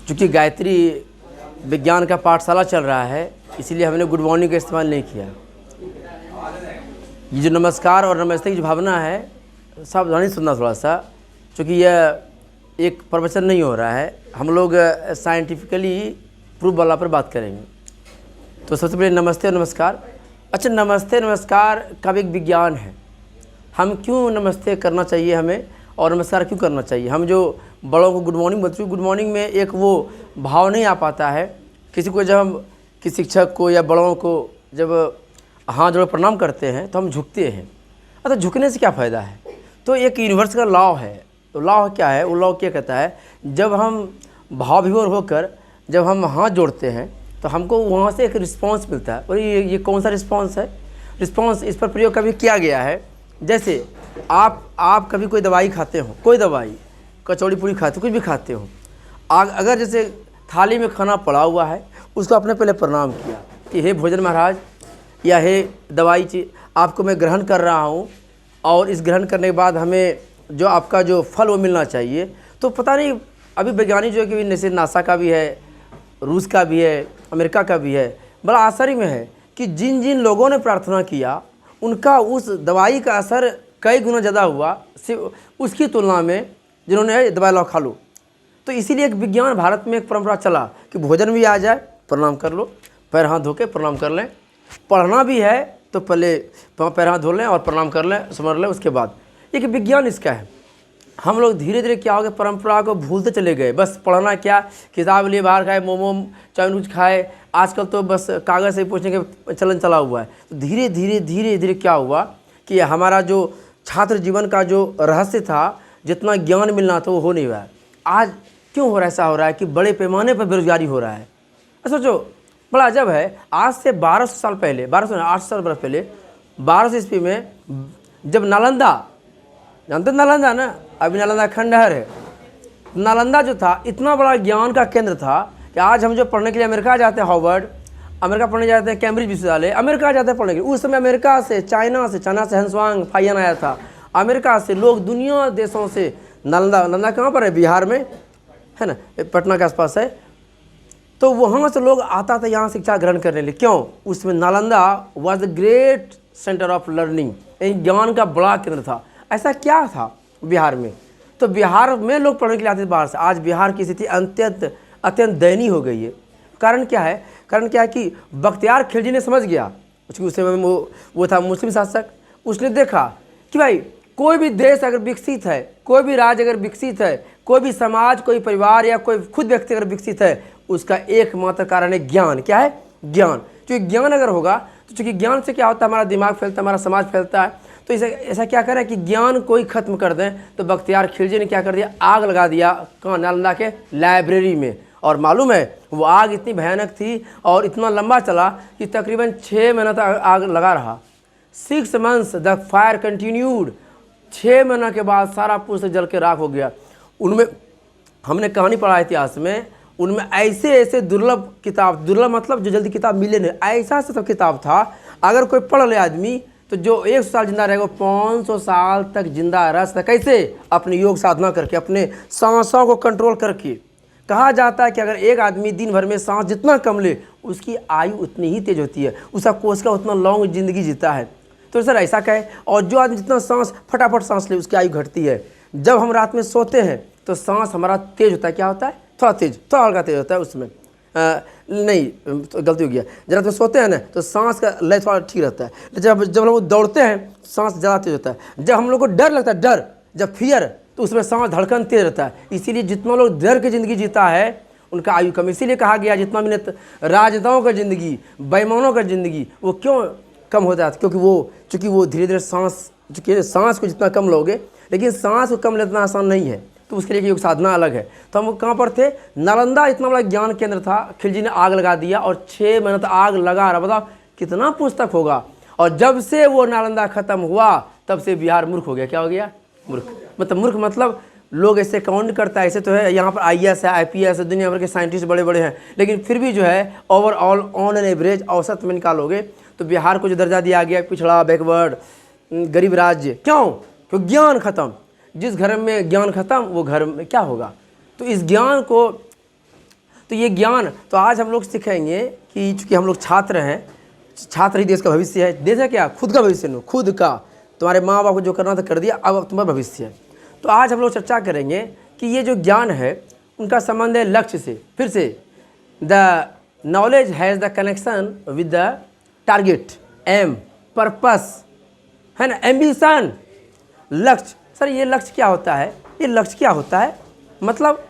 चूँकि गायत्री विज्ञान का पाठशाला चल रहा है, इसीलिए हमने गुड मॉर्निंग का इस्तेमाल नहीं किया। ये जो नमस्कार और नमस्ते की जो भावना है, सावधानी सुनना थोड़ा सा, क्योंकि यह एक प्रवचन नहीं हो रहा है, हम लोग साइंटिफिकली प्रूफ वाला पर बात करेंगे। तो सबसे पहले नमस्ते और नमस्कार। अच्छा, नमस्ते नमस्कार का भी एक विज्ञान है। हम क्यों नमस्ते करना चाहिए हमें, और नमस्कार क्यों करना चाहिए? हम जो बड़ों को गुड मॉर्निंग बोलते हैं, गुड मॉर्निंग में एक वो भाव नहीं आ पाता है। किसी को जब हम किसी शिक्षक को या बड़ों को जब हाथ जोड़ प्रणाम करते हैं तो हम झुकते हैं। तो झुकने से क्या फ़ायदा है? तो एक यूनिवर्स का लॉ है। तो लॉ क्या है? वो लॉ क्या कहता है, जब हम भाव विभोर होकर जब हम हाथ जोड़ते हैं तो हमको वहाँ से एक रिस्पांस मिलता है। और ये कौन सा रिस्पांस है? रिस्पांस इस पर प्रयोग कभी किया गया है। जैसे आप कभी कोई दवाई खाते हो, कोई दवाई, कचौड़ी पूरी खाते हो, कुछ भी खाते हो, अगर जैसे थाली में खाना पड़ा हुआ है, उसको आपने पहले प्रणाम किया कि हे भोजन महाराज या हे दवाई चीज, आपको मैं ग्रहण कर रहा हूँ, और इस ग्रहण करने के बाद हमें जो आपका जो फल वो मिलना चाहिए। तो पता नहीं, अभी वैज्ञानिक जो है कि जैसे नासा का भी है, रूस का भी है, अमेरिका का भी है, बड़ा आश्चर्य में है कि जिन जिन लोगों ने प्रार्थना किया उनका उस दवाई का असर कई गुना ज़्यादा हुआ उसकी तुलना में जिन्होंने दवाई लो खा लो। तो इसीलिए एक विज्ञान भारत में एक परंपरा चला कि भोजन भी आ जाए प्रणाम कर लो, पैर हाथ धो के प्रणाम कर लें। पढ़ना भी है तो पहले पैर हाथ धो लें और प्रणाम कर लें, समझ लें, उसके बाद। एक विज्ञान इसका है। हम लोग धीरे धीरे क्या हो गया, परंपरा को भूलते चले गए। बस पढ़ना क्या, किताब लिए बाहर खाए, मोमो चाइनीज खाए, आजकल तो बस कागज़ से पूछने के चलन चला हुआ है। तो धीरे धीरे क्या हुआ कि हमारा जो छात्र जीवन का जो रहस्य था, जितना ज्ञान मिलना था, वो हो नहीं रहा है। आज क्यों हो रहा है? ऐसा हो रहा है कि बड़े पैमाने पर बेरोजगारी हो रहा है। सोचो, बड़ा अजब है। आज से 1200 साल पहले, 800 साल बरस पहले, 1200 ईस्वी में जब नालंदा, जानते नालंदा ना, अभी नालंदा खंडहर है। नालंदा जो था इतना बड़ा ज्ञान का केंद्र था कि आज हम जो पढ़ने के लिए अमेरिका जाते हैं, हार्वर्ड, अमेरिका पढ़ने जाते हैं, कैम्ब्रिज विश्वविद्यालय, अमेरिका जाते हैं पढ़ने के लिए। उस समय अमेरिका से, चाइना से हंसवांग फाइयन आया था। अमेरिका से लोग, दुनिया देशों से, नालंदा कहाँ पर है? बिहार में है ना, पटना के आसपास है। तो वहाँ से लोग आता था यहाँ शिक्षा ग्रहण करने के लिए। क्यों? उसमें Nalanda was the great centre of learning, ज्ञान का बड़ा केंद्र था। ऐसा क्या था बिहार में? तो बिहार में लोग पढ़ने के लिए आते थे बाहर से। आज बिहार की स्थिति अत्यंत दयनीय हो गई है। कारण क्या है? कारण क्या है कि बख्तियार खिलजी ने समझ गया, क्योंकि उस समय वो था मुस्लिम शासक। उसने देखा कि भाई कोई भी देश अगर विकसित है, कोई भी राज्य अगर विकसित है, कोई भी समाज, कोई परिवार या कोई खुद व्यक्ति अगर विकसित है, उसका एकमात्र कारण है ज्ञान। क्या है? ज्ञान। क्योंकि ज्ञान अगर होगा तो चूँकि ज्ञान से क्या होता है, हमारा दिमाग फैलता है, हमारा समाज फैलता है। तो ऐसा क्या करें कि ज्ञान को ही खत्म कर दें। तो बख्तियार खिलजी ने क्या कर दिया, आग लगा दिया कहाँ? नालंदा के लाइब्रेरी में। और मालूम है वो आग इतनी भयानक थी और इतना लंबा चला कि तकरीबन 6 महीना तक आग लगा रहा। 6 months द फायर कंटिन्यूड। 6 महीना के बाद सारा पुस्तक जल के राख हो गया। उनमें हमने कहानी पढ़ा इतिहास में, उनमें ऐसे दुर्लभ किताब, दुर्लभ मतलब जो जल्दी किताब मिले नहीं, ऐसा सब किताब था। अगर कोई पढ़ ले आदमी तो जो 100 साल जिंदा रहेगा, 500 साल तक जिंदा रह सकता। कैसे? अपनी योग साधना करके, अपने सांसों को कंट्रोल करके। कहा जाता है कि अगर एक आदमी दिन भर में सांस जितना कम ले, उसकी आयु उतनी ही तेज होती है, उसका कोष का उतना लॉन्ग जिंदगी जीता है। तो सर ऐसा कहे, और जो आदमी जितना सांस फटाफट सांस ले, उसकी आयु घटती है। जब हम रात में सोते हैं तो सांस हमारा तेज होता है। क्या होता है? थोड़ा तेज, थोड़ा हल्का तेज होता है उसमें। नहीं, तो गलती हो गया। जब रात में सोते हैं ना तो सांस का लय थोड़ा ठीक रहता है। जब हम लोग दौड़ते हैं सांस ज़्यादा तेज होता है। जब हम लोग को डर लगता है, डर, जब फियर, तो उसमें सांस धड़कन तेज रहता है। इसीलिए जितना लोग डर की ज़िंदगी जीता है उनका आयु कम। इसीलिए कहा गया जितना भी राजनेताओं का ज़िंदगी, बेईमानों का ज़िंदगी, वो क्यों कम हो जाता है? क्योंकि वो धीरे धीरे सांस को जितना कम लोगे, लेकिन सांस को कम लेना आसान नहीं है। तो उसके लिए योग साधना अलग है। तो हम कहाँ पर थे? नालंदा इतना बड़ा ज्ञान केंद्र था। खिलजी ने आग लगा दिया और 6 महीने तक आग लगा रहा। बताओ कितना पुस्तक होगा। और जब से वो नालंदा खत्म हुआ तब से बिहार मूर्ख हो गया। क्या हो गया? मूर्ख मतलब लोग ऐसे काउंट करता है। ऐसे तो है यहाँ पर IAS है, IPS है, दुनिया भर के साइंटिस्ट बड़े बड़े हैं, लेकिन फिर भी जो है ओवरऑल ऑन एन एवरेज औसत में निकालोगे तो बिहार को जो दर्जा दिया गया, पिछड़ा, बैकवर्ड, गरीब राज्य। क्यों? क्योंकि ज्ञान खत्म। जिस घर में ज्ञान खत्म वो घर में क्या होगा? तो इस ज्ञान को तो ये ज्ञान, तो आज हम लोग सीखेंगे कि चूँकि हम लोग छात्र हैं, छात्र ही देश का भविष्य है। देश है क्या? खुद का भविष्य नहीं, खुद का। तुम्हारे माँ बाप को जो करना था कर दिया, अब तुम्हारा भविष्य है। तो आज हम लोग चर्चा करेंगे कि ये जो ज्ञान है उनका संबंध है लक्ष्य से। फिर से, the knowledge has the connection with the target, aim, purpose, है ना, एम्बिशन, लक्ष्य। सर ये लक्ष्य क्या होता है? ये लक्ष्य क्या होता है? मतलब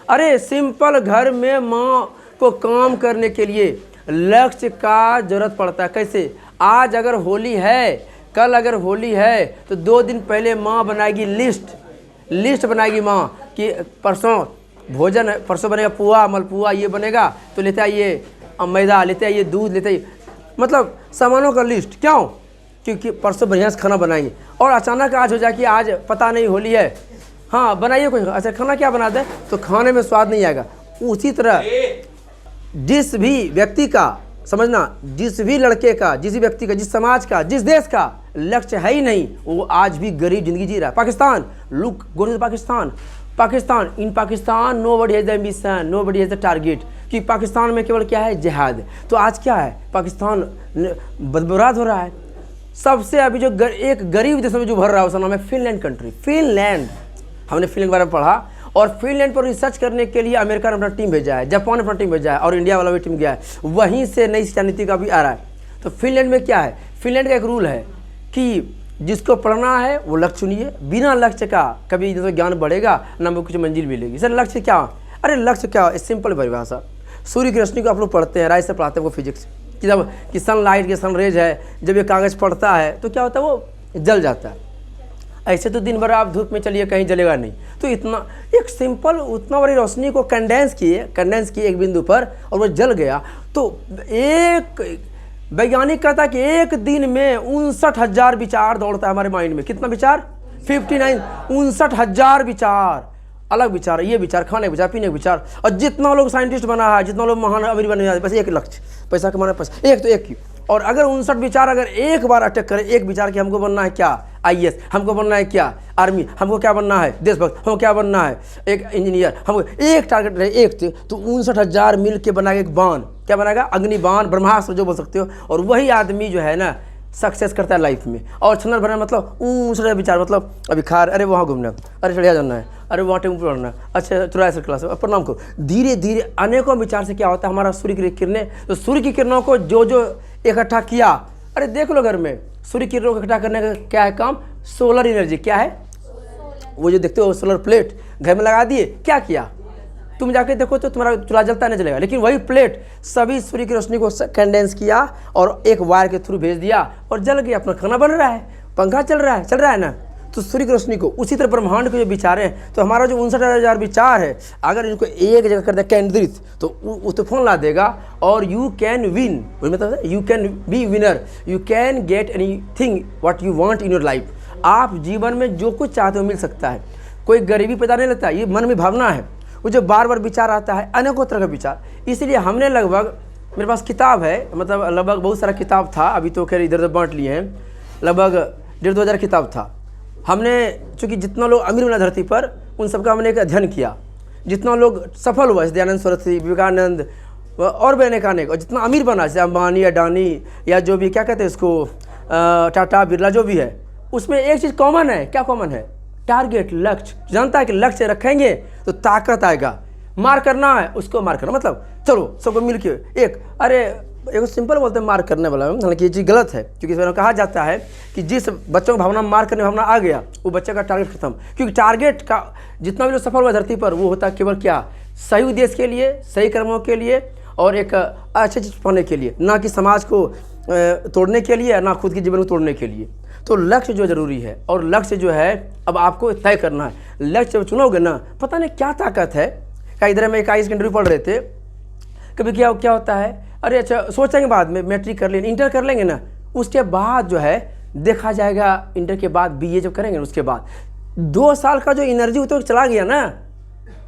अरे सिंपल घर में माँ को काम करने के लिए लक्ष्य का जरूरत पड़ता है। कैसे? आज अगर होली है, कल अगर होली है तो 2 दिन पहले माँ बनाएगी लिस्ट बनाएगी माँ कि परसों भोजन है, परसों बनेगा पुआ, मलपुआ ये बनेगा, तो लेते आइए मैदा, लेते आइए दूध, लेते आइए, मतलब सामानों का लिस्ट। क्यों? क्योंकि परसों बढ़िया से खाना बनाएंगे। और अचानक आज हो जाए कि आज पता नहीं होली है, हाँ बनाइए कुछ, अच्छा खाना क्या बना दे, तो खाने में स्वाद नहीं आएगा। उसी तरह जिस भी व्यक्ति का, समझना, जिस भी लड़के का, जिस भी व्यक्ति का, जिस समाज का, जिस देश का लक्ष्य है ही नहीं, वो आज भी गरीब जिंदगी जी रहा है। Pakistan, look go to Pakistan, in Pakistan nobody has the ambition, nobody has the target. कि पाकिस्तान में केवल क्या है? जिहाद। तो आज क्या है? पाकिस्तान बर्बाद हो रहा है। सबसे अभी जो एक गरीब देश में जो भर रहा है उसका नाम है फिनलैंड कंट्री। फिनलैंड, हमने फिनलैंड के बारे में पढ़ा, और फिनलैंड पर रिसर्च करने के लिए अमेरिका ने अपना टीम भेजा है, जापान ने अपना टीम भेजा है, और इंडिया वाला भी टीम गया है। वहीं से नई शिक्षा नीति का भी आ रहा है। तो फिनलैंड में क्या है? फिनलैंड का एक रूल है कि जिसको पढ़ना है वो लक्ष्य चुनिए, बिना लक्ष्य का कभी तो ज्ञान बढ़ेगा ना कुछ मंजिल मिलेगी। सर लक्ष्य क्या? अरे लक्ष्य क्या? सिंपल परिभाषा, सूर्य की रोशनी को आप लोग पढ़ते हैं, राइट से पढ़ाते हैं वो फिजिक्स कि जब कि सनलाइट के सनरेज है, जब ये कागज़ पड़ता है तो क्या होता है? वो जल जाता है। ऐसे तो दिन भर आप धूप में चलिए, कहीं जलेगा नहीं। तो इतना एक सिंपल, उतना बड़ी रोशनी को कंडेंस किए एक बिंदु पर और वो जल गया। तो एक वैज्ञानिक कहता है कि एक दिन में 59,000 विचार दौड़ता है हमारे माइंड में। कितना विचार? 59, 59,000 विचार, अलग विचार, ये विचार, खाने के विचार, पीने के विचार। और जितना लोग साइंटिस्ट बना है, जितना लोग महान अमीर बने हैं, बस एक लक्ष्य, पैसा कमाना, पैसा, एक तो एक ही। और अगर 59 विचार अगर एक बार अटैक करे, एक विचार कि हमको बनना है क्या? IAS, हमको बनना है क्या? आर्मी, हमको क्या बनना है? देशभक्त, हमको क्या बनना है? एक इंजीनियर, हमको एक टारगेट रहे, एक थे, तो 59,000 मिल के बनाएगा एक बाण। क्या बनाएगा? अग्निबाण, ब्रह्मास्त्र जो बोल सकते हो। और वही आदमी जो है ना सक्सेस करता है लाइफ में। और छनर भरना मतलब 59 विचार, मतलब अभी खार, अरे वहाँ घूमना, अरे चढ़िया जाना है, अरे वहाँ टेम्पो पढ़ना, अच्छा 84 क्लास है, प्रणाम करो। धीरे धीरे अनेकों विचार से क्या होता है? हमारा सूर्य की किरणें, तो सूर्य की किरणों को जो इकट्ठा किया, अरे देख लो घर में सूर्य की किरणों को इकट्ठा करने का क्या है काम? Solar energy. क्या है? वो जो देखते हो सोलर प्लेट घर में लगा दिए, क्या किया? तुम जाके देखो तो तुम्हारा चूल्हा जलता नहीं जलेगा, लेकिन वही प्लेट सभी सूर्य की रोशनी को कंडेंस किया और एक वायर के थ्रू भेज दिया और जल गया, अपना खाना बन रहा है, पंखा चल रहा है ना। तो सूर्य की रोशनी को, उसी तरह ब्रह्मांड के जो विचार हैं, तो हमारा जो 59,000 विचार है, अगर इनको एक जगह कर दे केंद्रित, तो वो तूफान ला देगा और यू कैन विन। मतलब you can be winner, you can get anything what you want in your life. आप जीवन में जो कुछ चाहते हो मिल सकता है। कोई गरीबी पैदा नहीं लगता, ये मन में भावना है। वो जो बार बार विचार आता है, अनेकों तरह का विचार। इसलिए हमने लगभग, मेरे पास किताब है, मतलब लगभग बहुत सारा किताब था, अभी तो खैर इधर उधर बांट लिए हैं, लगभग 1,500 किताब था। हमने चूँकि जितना लोग अमीर बना धरती पर, उन सबका हमने एक अध्ययन किया। जितना लोग सफल हुआ, जैसे दयानंद सरस्वती, विवेकानंद और भी अनेक, और जितना अमीर बना, जैसे अंबानी, अडानी या जो भी क्या कहते हैं इसको, टाटा, बिरला, जो भी है, उसमें एक चीज़ कॉमन है। क्या कॉमन है? टारगेट, लक्ष्य। जानता है कि लक्ष्य रखेंगे तो ताकत आएगा। मार करना है उसको मार करना, मतलब चलो सबको मिल के एक, अरे एक सिंपल बोलते हैं मार करने वाला, हालांकि ये चीज़ गलत है, क्योंकि इसमें कहा जाता है कि जिस बच्चों को भावना मार करने भावना आ गया, वो बच्चे का टारगेट खत्म। क्योंकि टारगेट का जितना भी लोग सफल हुआ धरती पर, वो होता है केवल क्या? सही उद्देश्य के लिए, सही कर्मों के लिए और एक अच्छी चीज़ पाने के लिए, ना कि समाज को तोड़ने के लिए, ना खुद के जीवन को तोड़ने के लिए। तो लक्ष्य जो ज़रूरी है, और लक्ष्य जो है अब आपको तय करना है। लक्ष्य जब चुनोगे ना, पता नहीं क्या ताकत है। क्या इधर में एक IAS का इंटरव्यू पढ़ रहे थे, कभी क्या होता है, अरे अच्छा सोचेंगे बाद में, मैट्रिक कर लेंगे, इंटर कर लेंगे ना, उसके बाद जो है देखा जाएगा, इंटर के बाद BA जब करेंगे ना, उसके बाद 2 साल का जो एनर्जी तो चला गया ना,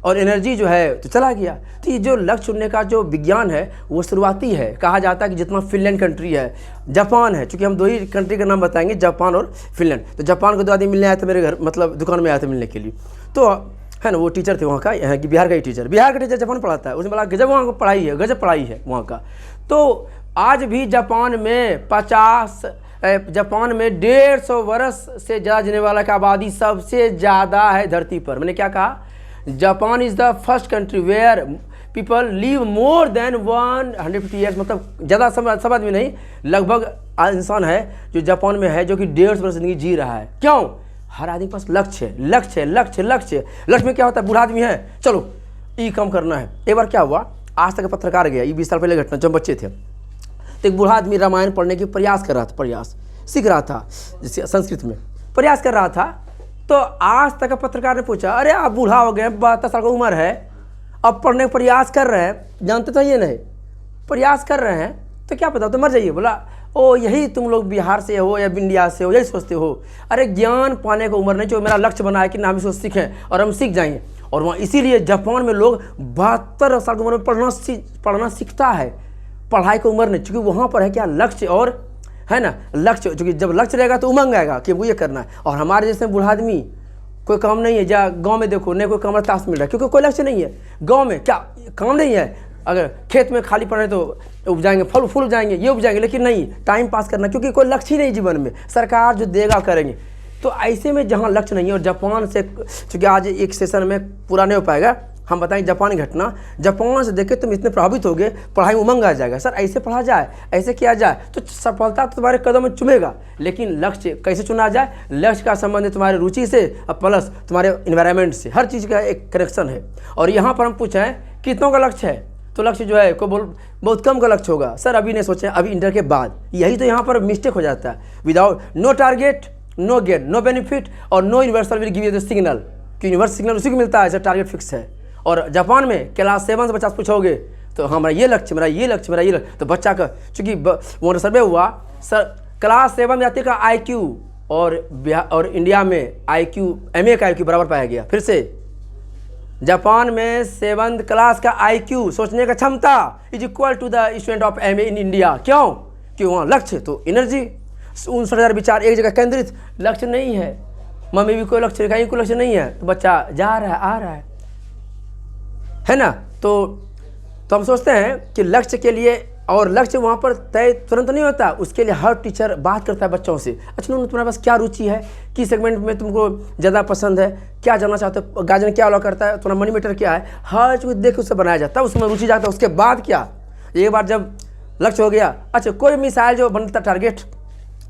और एनर्जी जो है तो चला गया। तो ये जो लक्ष्य चुनने का जो विज्ञान है वो शुरुआती है। कहा जाता है कि जितना फिनलैंड कंट्री है, जापान है, चूँकि हम 2 ही कंट्री का नाम बताएंगे, जापान और फिनलैंड। तो जापान को 2 आदमी मिलने आए थे मेरे घर, मतलब दुकान में आए थे मिलने के लिए। तो है ना, वो टीचर थे वहाँ का, यहाँ की बिहार का ही टीचर, बिहार का टीचर जापान पढ़ाता है, उसने बोला गजब वहाँ को पढ़ाई है, गजब पढ़ाई है वहाँ का। तो आज भी जापान में 150 वर्ष से ज़्यादा जीने वाला की आबादी सबसे ज़्यादा है धरती पर। मैंने क्या कहा, Japan is the first country where people live more than 150 years, मतलब ज़्यादा सब आदमी नहीं, लगभग इंसान है जो जापान में है जो कि 150 वर्ष ज़िंदगी जी रहा है। क्यों? हर आदमी के पास लक्ष्य है, लक्ष्य है, लक्ष्य, लक्ष्य। लक्ष्य में क्या होता है, बूढ़ा आदमी है, चलो ये काम करना है। एक बार क्या हुआ, आज तक पत्रकार गया, ये 20 साल पहले घटना, जब बच्चे थे, तो एक बूढ़ा आदमी रामायण पढ़ने की प्रयास कर रहा था, प्रयास सीख रहा था, संस्कृत में प्रयास कर रहा था। तो आज तक पत्रकार ने पूछा, अरे आप बूढ़ा हो गए, 72 साल की उम्र है, अब पढ़ने का प्रयास कर रहे हैं, जानते तो ये नहीं प्रयास कर रहे हैं तो क्या पता तो मर जाइए। बोला, ओ यही तुम लोग बिहार से हो या इंडिया से हो, यही सोचते हो। अरे ज्ञान पाने का उम्र नहीं, जो मेरा लक्ष्य बना है कि ना हम इसको सीखें और हम सीख जाएंगे। और वहाँ इसीलिए जापान में लोग 72 साल की उम्र में पढ़ना सीखता है, पढ़ाई की उम्र नहीं, क्योंकि वहाँ पर है क्या, लक्ष्य, और है ना लक्ष्य, क्योंकि जब लक्ष्य रहेगा तो उमंग आएगा कि वो ये करना है। और हमारे जैसे बूढ़ा आदमी कोई काम नहीं है, जा गांव में देखो, नहीं कोई काम ताश मिल रहा है, क्योंकि कोई लक्ष्य नहीं है। गांव में क्या काम नहीं है, अगर खेत में खाली पड़े तो उपजाएंगे, फल फूल उपजाएंगे, ये उपजाएंगे, लेकिन नहीं टाइम पास करना, क्योंकि कोई लक्ष्य ही नहीं जीवन में, सरकार जो देगा करेंगे। तो ऐसे में जहाँ लक्ष्य नहीं है, और जापान से, चूँकि आज एक सेशन में पूरा नहीं हो पाएगा, हम बताएंगे जापानी घटना। जापान से देखे तुम इतने प्रभावित होगे, पढ़ाई में उमंग आ जाएगा, सर ऐसे पढ़ा जाए, ऐसे किया जाए तो सफलता तो तुम्हारे कदम में चुमेगा। लेकिन लक्ष्य कैसे चुना जाए, लक्ष्य का संबंध है तुम्हारी रुचि से और प्लस तुम्हारे इन्वायरमेंट से, हर चीज़ का एक कनेक्शन है। और यहाँ पर हम पूछें कितनों का लक्ष्य है, तो लक्ष्य जो है को बहुत कम का लक्ष्य होगा, सर अभी नहीं सोचें, अभी इंटर के बाद। यही तो यहाँ पर मिस्टेक हो जाता है। Without no target no gain, no benefit और no universal will give you the signal, कि यूनिवर्सल सिग्नल उसी को मिलता है जब टारगेट फिक्स है। और जापान में क्लास 7 से बच्चा से पूछोगे तो हाँ मेरा ये लक्ष्य, मेरा ये लक्ष्य, मेरा ये लक्ष्य, तो बच्चा का, चूँकि वो सर्वे हुआ, सर क्लास 7 में जाते का IQ और इंडिया में IQ MA का IQ बराबर पाया गया। फिर से जापान में 7th क्लास का IQ, सोचने का क्षमता, is equal to the student of MA in India. क्यों? क्यों? वहाँ लक्ष्य तो एनर्जी, 59,000 विचार एक जगह केंद्रित, लक्ष्य नहीं है, मम्मी भी कोई लक्ष्य, कहीं कोई लक्ष्य नहीं है, तो बच्चा जा रहा है, आ रहा है ना। तो हम सोचते हैं कि लक्ष्य के लिए, और लक्ष्य वहाँ पर तय तुरंत नहीं होता, उसके लिए हर टीचर बात करता है बच्चों से, अच्छा तुम्हारे पास क्या रुचि है, किस सेगमेंट में तुमको ज़्यादा पसंद है, क्या जानना चाहते हो, गार्जियन क्या अलाउ करता है, तुम्हारा मनी मैटर क्या है, हर चीज़ देख उससे बनाया जाता है, उसमें रुचि जाता है। उसके बाद क्या, एक बार जब लक्ष्य हो गया, अच्छा कोई मिसाइल जो बनता टारगेट,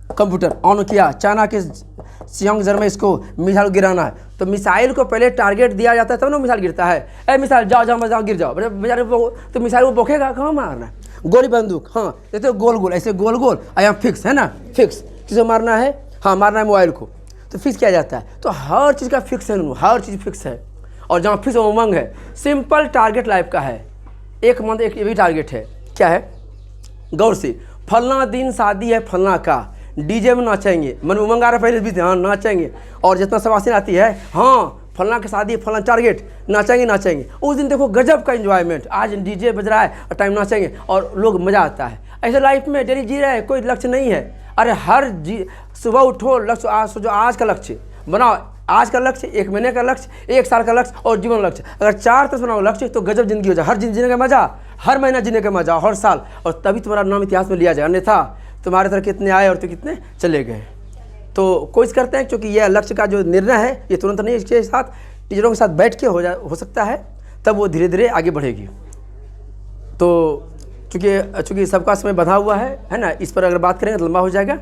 कंप्यूटर ऑन किया, चाइना के सियांगजर में इसको मिसाइल गिराना है, तो मिसाइल को पहले टारगेट दिया जाता है तब ना मिसाइल गिरता है। ए मिसाइल जाओ जाओ जाओ गिर जाओ, बेचारे तो मिसाइल वो बोखेगा, कहाँ मारना है, गोली बंदूक, हाँ ये तो गोल गोल ऐसे गोल गोल, आई एम फिक्स, है ना फिक्स, किसे मारना है, हाँ मारना है मोबाइल को, तो फिक्स किया जाता है। तो हर चीज़ का फिक्स है, हर चीज़ फिक्स है। और जहाँ फिक्स उमंग है, सिंपल टारगेट लाइफ का है, एक मंथ एक ये भी टारगेट है, क्या है, गौर से, फलना दिन शादी है फलना का, डीजे में नाचेंगे, मन उमंग आ रहा पहले भी थे, हाँ नाचेंगे, और जितना शबाशी आती है, हाँ फलना की शादी फलना टारगेट, नाचेंगे नाचेंगे, उस दिन देखो गजब का एंजॉयमेंट, आज डीजे बज रहा है और टाइम नाचेंगे और लोग मज़ा आता है। ऐसे लाइफ में डेली जी रहे हैं, कोई लक्ष्य नहीं है। अरे हर सुबह उठो, लक्ष्य आज सोचो, आज का लक्ष्य बनाओ, आज का लक्ष्य, 1 महीने का लक्ष्य, 1 साल का लक्ष्य और जीवन लक्ष्य। अगर 4 तरह से बनाओ लक्ष्य तो गजब जिंदगी हो जाए, हर दिन जीने का मजा, हर महीना जीने का मजा, हर साल, और तभी तुम्हारा नाम इतिहास में लिया जाए, अन्यथा तुम्हारे तरह कितने आए और तो कितने चले गए। तो कोशिश करते हैं, क्योंकि यह लक्ष्य का जो निर्णय है ये तुरंत नहीं, इसके साथ टीचरों के साथ बैठ के हो सकता है, तब वो धीरे धीरे आगे बढ़ेगी। तो चूँकि सबका समय बंधा हुआ है ना, इस पर अगर बात करेंगे तो लंबा हो जाएगा,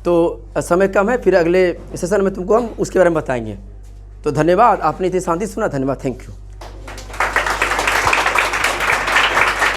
तो समय कम है, फिर अगले सेशन में तुमको हम उसके बारे में बताएंगे। तो धन्यवाद, आपने इतनी शांति सुना, धन्यवाद, थैंक यू।